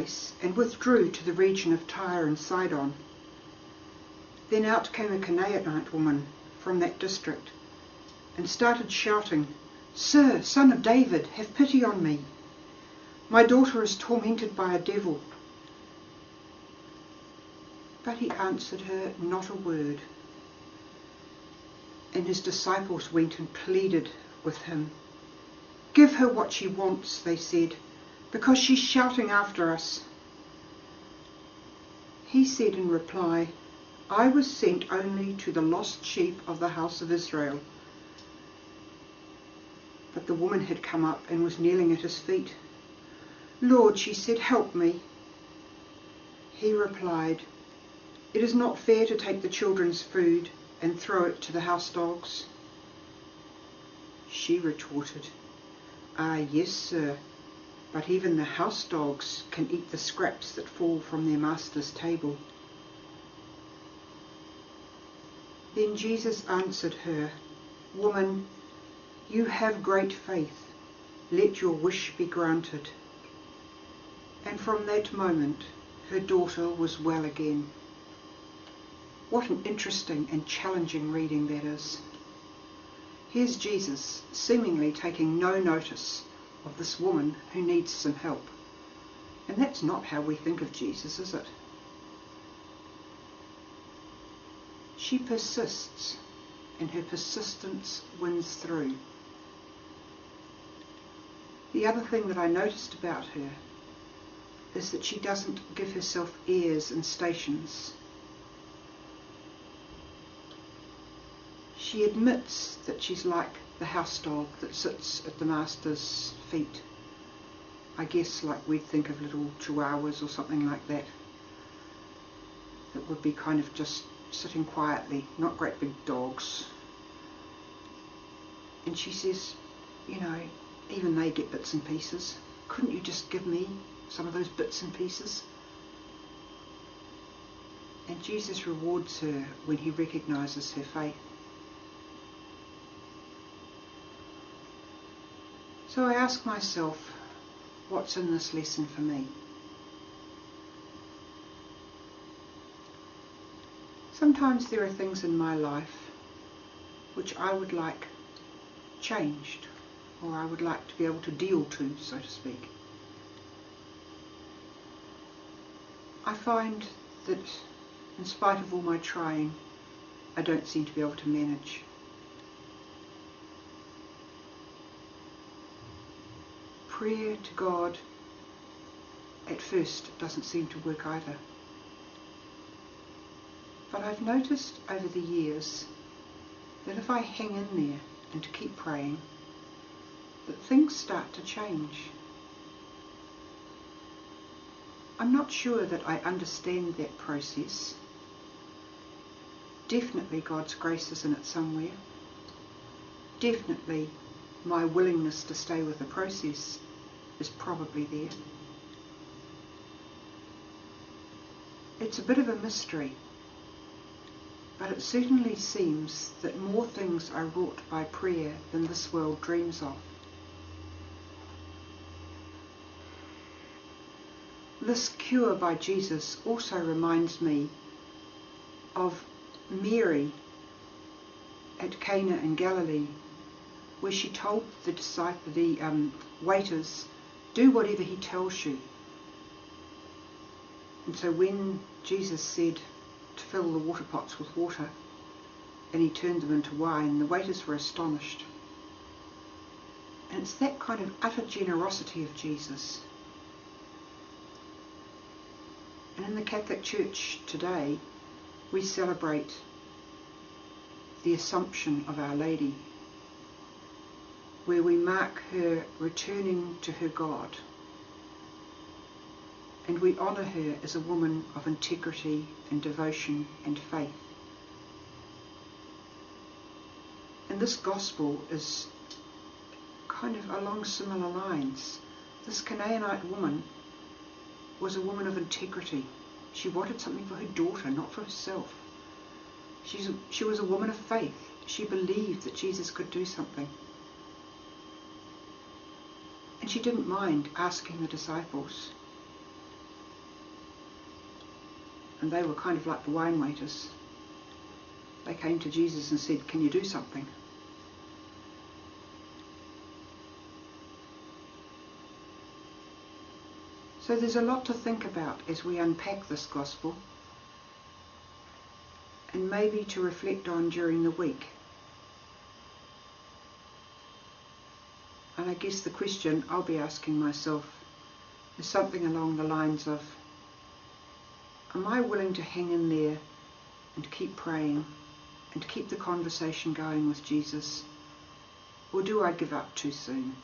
place and withdrew to the region of Tyre and Sidon. Then out came a Canaanite woman from that district and started shouting, "Sir, Son of David, have pity on me. My daughter is tormented by a devil." But he answered her not a word. And his disciples went and pleaded with him. "Give her what she wants," they said, "because she's shouting after us." He said in reply, "I was sent only to the lost sheep of the house of Israel." But the woman had come up and was kneeling at his feet. "Lord," she said, "help me." He replied, "It is not fair to take the children's food and throw it to the house dogs." She retorted, "Ah, yes, sir, but even the house dogs can eat the scraps that fall from their master's table." Then Jesus answered her, "Woman, you have great faith. Let your wish be granted." And from that moment, her daughter was well again. What an interesting and challenging reading that is. Here's Jesus seemingly taking no notice of this woman who needs some help. And that's not how we think of Jesus, is it? She persists, and her persistence wins through. The other thing that I noticed about her is that she doesn't give herself airs and stations. She admits that she's like the house dog that sits at the master's feet. I guess like we'd think of little chihuahuas or something like that. That would be kind of just sitting quietly, not great big dogs. And she says, you know, even they get bits and pieces. Couldn't you just give me some of those bits and pieces? And Jesus rewards her when he recognises her faith. So I ask myself, what's in this lesson for me? Sometimes there are things in my life which I would like changed, or I would like to be able to deal to, so to speak. I find that in spite of all my trying, I don't seem to be able to manage. Prayer to God at first doesn't seem to work either. But I've noticed over the years that if I hang in there and to keep praying, that things start to change. I'm not sure that I understand that process. Definitely God's grace is in it somewhere. Definitely my willingness to stay with the process is probably there. It's a bit of a mystery, but it certainly seems that more things are wrought by prayer than this world dreams of. This cure by Jesus also reminds me of Mary at Cana in Galilee, where she told the waiters, "Do whatever he tells you." And so when Jesus said to fill the water pots with water, and he turned them into wine, the waiters were astonished. And it's that kind of utter generosity of Jesus. And in the Catholic Church today, we celebrate the Assumption of Our Lady, where we mark her returning to her God. And we honour her as a woman of integrity and devotion and faith. And this gospel is kind of along similar lines. This Canaanite woman was a woman of integrity. She wanted something for her daughter, not for herself. She was a woman of faith. She believed that Jesus could do something. And she didn't mind asking the disciples. and they were kind of like the wine waiters. They came to Jesus and said, "Can you do something?" So there's a lot to think about as we unpack this gospel, and maybe to reflect on during the week. And I guess the question I'll be asking myself is something along the lines of, am I willing to hang in there and keep praying and keep the conversation going with Jesus, or do I give up too soon?